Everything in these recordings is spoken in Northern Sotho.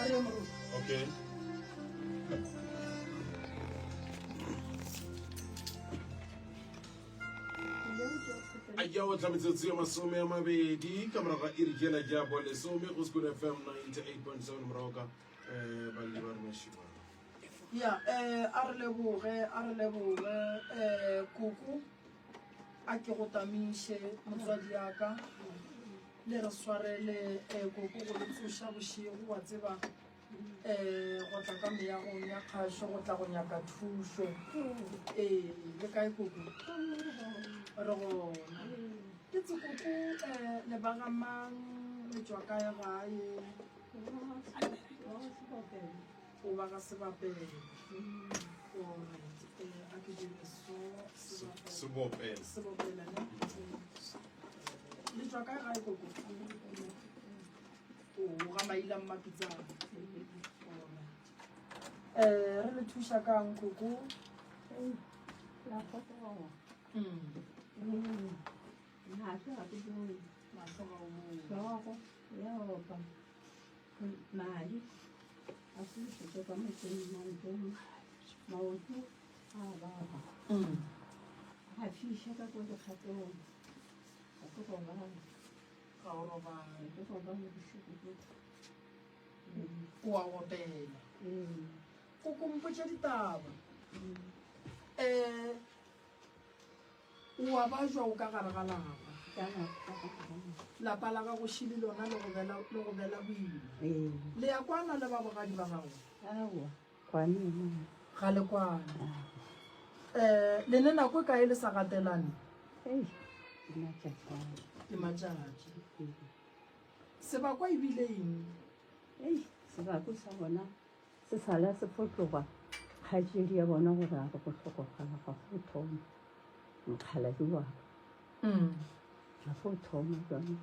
Okay. Ayaw tlametsetse masome a mabedi ka morago ga irikela jabo lesome go School FM 98.7 morago ka baledi ba rena shiba. Ya a re leboge Kuku a ke go tamiše motswadi yaka le re swarele Kuku go le tsoša bošego wa tseba go tla ka meagong ya kgašo go tla go nyaka thušo le kae Kuku re gona ke tse Kuku le bagamang le tšwa kae gae o ba ka sebapele a ke dire sebopela le tšwa kae gae Kuku o ga maila mmapitsana re le thuša kang Kuku mali asisho kama tena mautu baba hafisha ka kwenda khato akoko baba ga o robala akoko baba bishoko o a opela Kuku mpotša ditaba o a ba jwa o ka gare ga lapa la ga go šile lona le go bela boima le ya kwana le ba bogadi ba gago ga le kwana le ne nako e kae le sa gatelane ke matšatši sebakwa ebile eng sebako sa bona se sala se fotloga kgatsedi ya bona gore a re go tlhokogala ga go thoma mokgaladi wa ga go thoma jone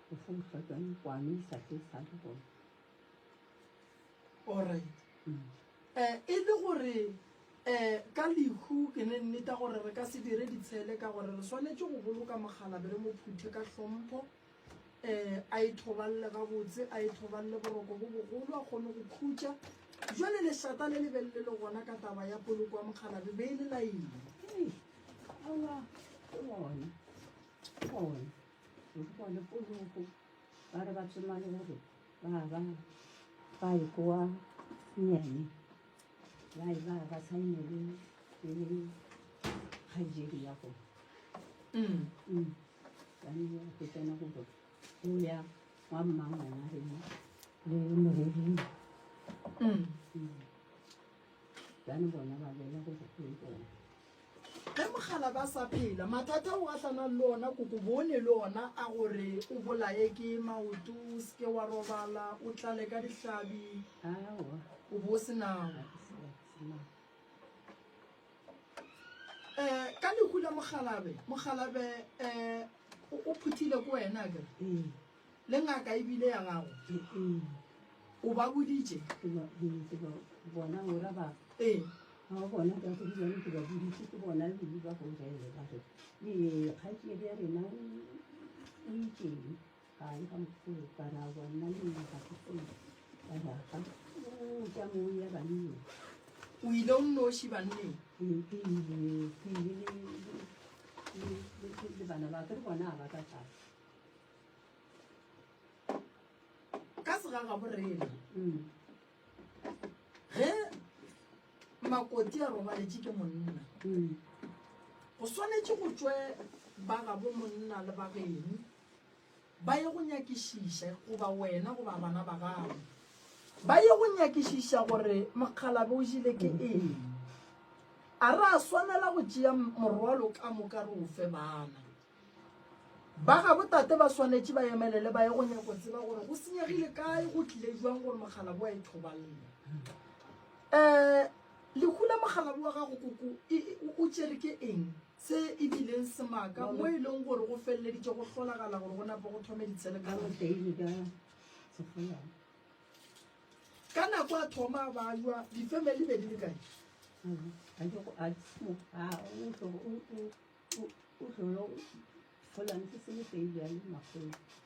go foutla jone kwane sa ke sa le bona alright e le gore ka lehu ke ne nneta gore re ka se dire ditshele ka gore re swanetse go boloka mogalabe re mo phuthe ka hlompho a ithoballe gabotse a ithoballe boroko bo bogolo a kgone go khutša jwale lešata le lebelele le gona ka taba ya poloko ya mogalabe be e le laile awa ke bona poloko ba re ba tsoma le gore ba ye kwa nyane ba sainele le kgaitsedi ya gone kane go tsena gore o ya wa mmangwana rena le moreding jane bona ba bela gore ke bona ge mogala ba sa phela mathata o gatlhanang le ona Kuku bone le ona a gore o bolaye ke maoto o seke wa robala o tlale ka dihlabi o bo senao ka lehu la mogalabe o phuthile ko wena kere le ngaka ebile ya gago o ba boditše bona ora ba ga bona ka go ditsone ke ba boditse ke bona le ba go rele ba re le kgaitsedi ya rena o itseng ga e ka mokgolo kana bona le ga ke kgone ba ga o ja mo ya banne o ile o nnoši banneng le bana ba ke bona ba ka tla ka sega ga borena ge makoti a robaletše ke monna go swanetše go tšwe ba gabo monna le ba geno ba ye go nyakišiša goba wena goba bana ba gago ba ye go nyakišiša gore mokgalabe o jile ke eng a re a swanela go tšea morwalo ka moka re o fe bana ba ga botate ba swanetše ba emelele ba ye go nyako tseba gore go senyegile kae go tlile jwang gore mogalabe wa ithobalela lehu la mogalabe wa gago Kuku o tšere ke eng se e bileng semaka mo e leng gore go feleleditše go hlolagala gore go nape go thome ditshele ka nako a thoma ba jwa difamily be di le kae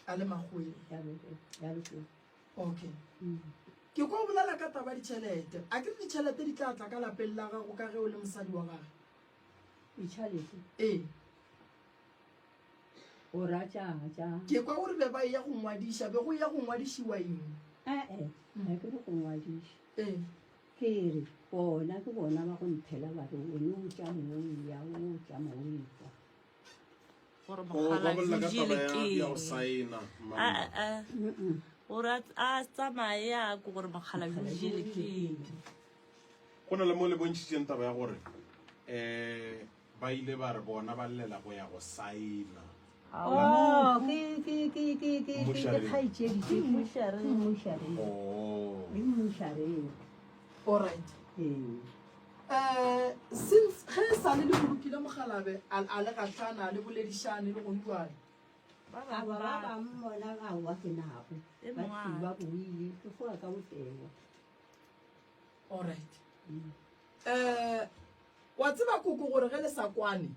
a le magwele okay ke kwa bolela ka taba ditšhelete a ke re ditšhelete di tla tla ka lapeng la gago ka ge o le mosadi wa gage ee o ratjang tjang ke kwa gore be ba ya go ngwadiša be go ya go ngwadišiwa eng ga ke re go ngwadiša ee ke re bona ke bona ba go nthela ba re one o tja moo ya o tja moo etswa gore Go bolela ka mokgaladi taba jele ya go ke saena monna. gore a tsamaye yako gore mokgaladi o jele ke Go na le mo le bontšhitšeng taba ya gore ba ile ba re bona ba llela go ya go saena kgaitsedi ke mmošareng alright since ge e sa le le bolokile mogalabe a le gatlhana a le boledišane le gontwane ba bangwe bona gaowa ke nako ba thiba boile ke goa ka botewa alright wa tseba koko gore ge le sa kwane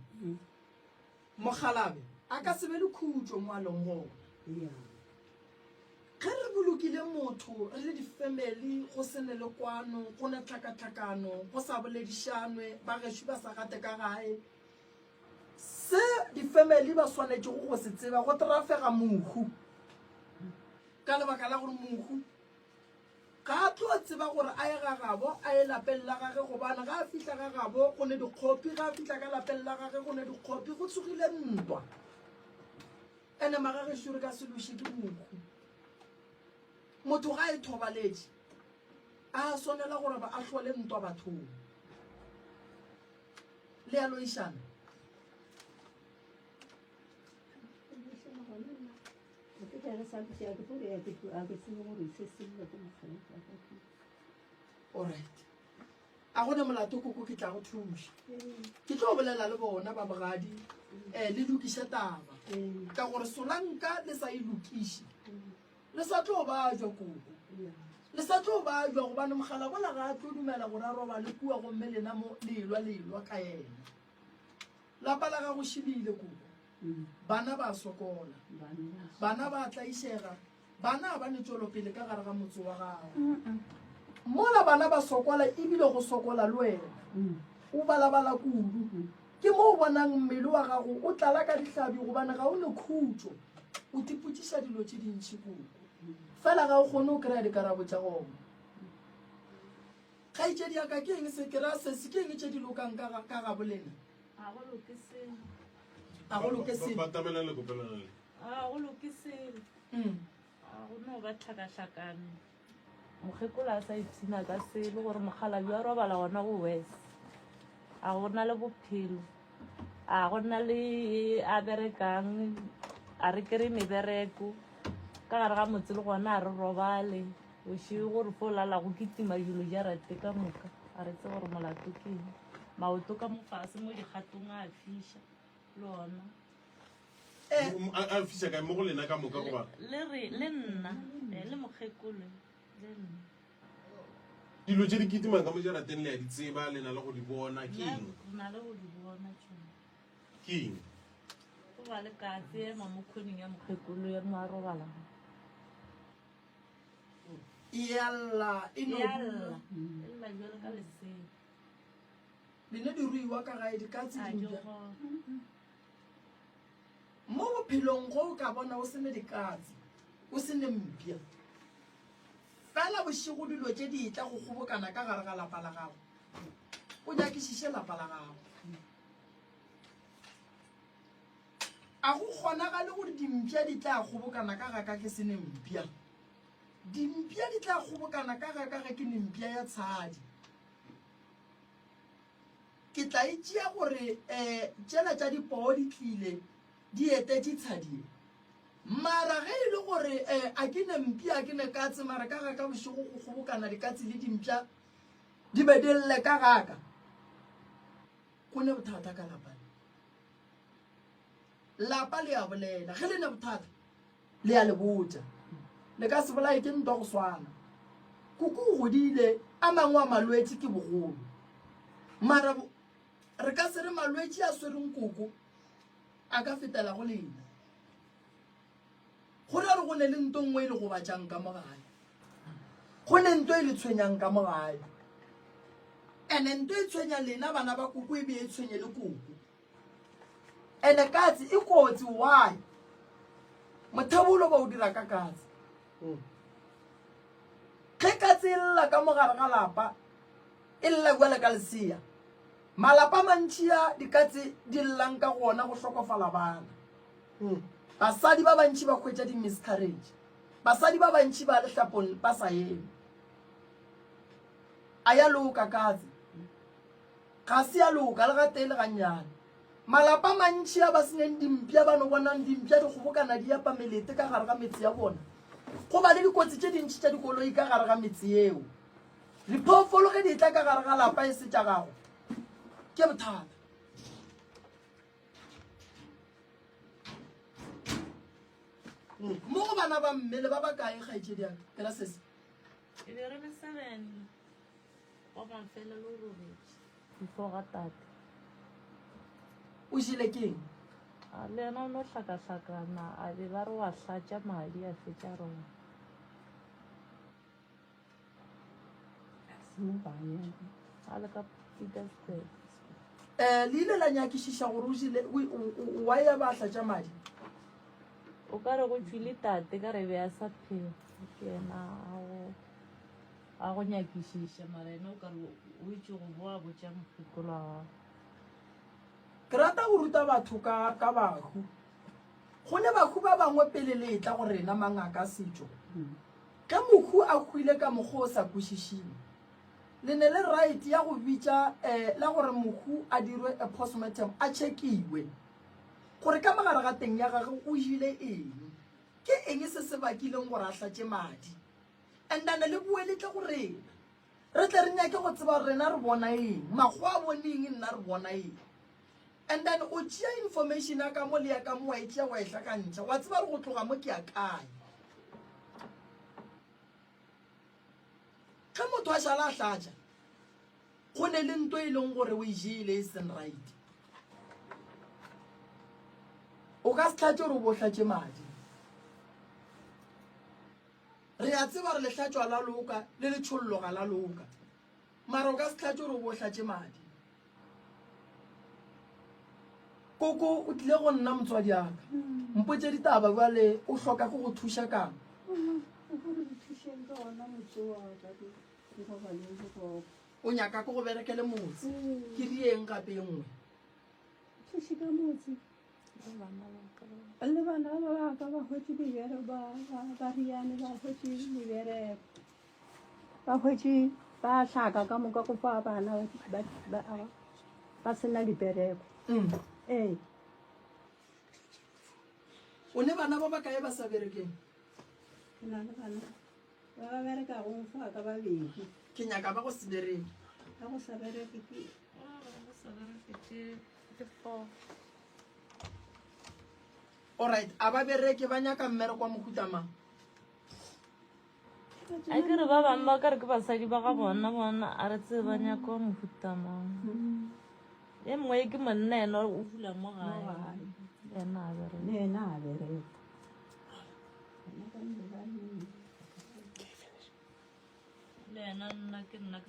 mogalabe a ka sebe le khutso mo a leng gona ge re bolokile motho re le difamily go sene le kwano go na tlhakatlhakano go sa boledišanwe ba gešo ba sa gate ka gae se difamily ba swanetse go se tseba go trafega mohu ka lebaka la gore mohu ga a tlo tseba gore a ye ga gabo a ye lapeng la gage gobane ga a fitlha ga gabo go ne dikgopi ga a fitlha ka lapeng la gage go ne dikgopi go tsogile ntwa ene magagešo re ka seloše ke mohu motho ga e thobaletse a swanela gore ba a tlhole ntwa bathong le ya loišana alright a gone molato koko ke tla go thuša ke tlo bolela le bona ba bogadi le lokiša taba ka gore solanka le sa e lokiše le sa tlo ba jwa koko le sa tlo ba jwa gobane mogala bona ga a tlo dumela gore a roba le kua gomme lena mo lelwa ka ena lapa la ga go shebile koko bana ba sokola bana ba tlaišega bana ba netšwelopele ka gare ga motse wa gago mola bana ba sokola ebile go sokola le wena o balabala kudu ke mo o bonang mmele wa gago o tlala ka dihlabi gobane ga o ne khutso o tipotsiša dilo tše dintšhi koko fela ga o kgone o kry-a dikarabo tša gona kgaitšedi yaka ke eng se kry-a sese ke eng tše di lokang ka ga bolena a go lokiseng a go lokeseng Batamela le kopelana le. a go lokiseng a go no ba tlhakatlhakane mokgekola a sa ipshina ka sele gore mogalabi wa robala gona go west a gona le bophelo a gona le a berekang a re kry mebereko ka gare ga motse le gona a re robale o šie gore fo lala go kitima dilo ja rate ka moka a re tse gore molato ke eng maoto ka mofase mo dikgatong a fiša le ona A fiša kae mo go lena ka moka goba le nna le mokgekolo le nna dilo tše di kitimang ka mo jarateng le ya di tseba le na le go di bona ke eng re na le go di bona tšone ke eng go ba le katse ema mo kgoning ya mokgekolo ya mo a robalang yalla e no yalla e la jwale ka leseng lene di ruiwa ka gae dikatse a dimpša jogo mo bophelong go o ka bona o sene dikatse o sene mpša fela bošego dilo tše di tla go kgobokana ka gare ga lapa la gago o nyakišiše lapa la gago a go kgonagale gore dimpša di tla kgobokana ka ga ka ke sene mpša dimpša di tla kgobokana ka ga ke ne mpša ya tshadi ke tla itšea gore tšela tša dipoo di tlile di etetše tshadie mara ge e le gore a ke ne mpša a ke ne katse mara ka ga ka bošego go kgobokana dikatse le dimpša di be di lle ka gaka go ne bothata ka lapa le a bolela ge le ne bothata le a le botša le ka se bolae ke ntwa go swana koko o godile a mangwe a malwetse ke bogolo mara re ka se re malwetse a swereng koko a ka fetela go lena go ra re go ne le ntongwe e le go batšang ka mo gae go ne ntho e le tshwenyang ka mogae ene ntho e tshwenyang lena bana ba koko e be e tshwenye le koko ene katse e kotsi why mothebolo ba o dira ka katse ge katse e lla ka mogare ga lapa e lla bua le ka lesea malapa mantši a dikatse di llang ka gona go hlokofala bana basadi ba bantši ba hwetša di-miscarriage basadi ba bantši ba lehlapong ba sa eme a ya loka katse ga se ya loka le gate le gannyane malapa mantši a ba senyeng dimpia ba no bonang dimpia di kgobokana di apa melete ka gare ga metsi ya bona go ba le dikotsi tše dintšhi tša dikoloi ka gare ga metsi eo diphoofolo ge di tla ka gare ga lapa e se tša gago ke bothata mo go bana ba mmele ba ba kae kgaetšediaka ke la sese e be re le 7 wa mafela le robedi before ga tate o jile keng a le ena o no hlakahlakana a be ba re wa hlatša madi a fetša rona a le ka Pietersburg le ile la nyakišiša gore o jile wa ya ba tlatša madi o ka re go tšwile tate ka re be a sa phela ke ena a go nyakišiša mara ena o ka re o itse go boa botša mokgekolo wa gago ke rata go ruta batho ka bahu go ne bahu ba bangwe pele le tla go rena mangaka setšo ge mohu a hwile ka mokgwa o sa kwešišing le ne le right ya go bitša la gore mohu a dirwe a postmortem a chekiwe gore ka magare ga teng ya gage o jile eng ke eng se se bakileng gore a hlatše madi and then le bue le tle go rena re tle re nyake go tseba gore rena re bona eng makgwa a boneng nna re bona eng and then o tšea information a ka mo le ya ka mo wa e tšea wa e hlakantšha wa tseba re go tloga mo ke a kae ge motho a šala a hlatša go ne le ntho e leng gore o e jele e seng right o ka se hlatše gore o bo hlatše madi re a tseba re lehlatšwa la loka le letšhollo ga la loka mara o ka se hlatše gore o bo hlatše madi koko o tlile go nna motswadi aka mpotše ditaba bale o hloka ke go thuša kang o nyaka ke go berekele motse ke dieng gape e nngwe le bana ba ka ba hwetše dibere ba riane ba hwetše dibereko ba hwetše ba hlaka ka moka go fa bana ba sena dibereko ee o ne bana ba ba kae ba sa berekeng ke na le bana ba ba bereka go fa ka babedi ke nyaka ba go se bereke ka go sa bereke ke alright a ba bereke ba nyaka mmereko wa mohutamang a ke re ba bangwe ba ka re ke basadi ba ga bona a re tsebe ba nyaka wa mohutamang e mongwe ke monna ena o fula mo gae ena a bereka le ena a bereka le ena nna ke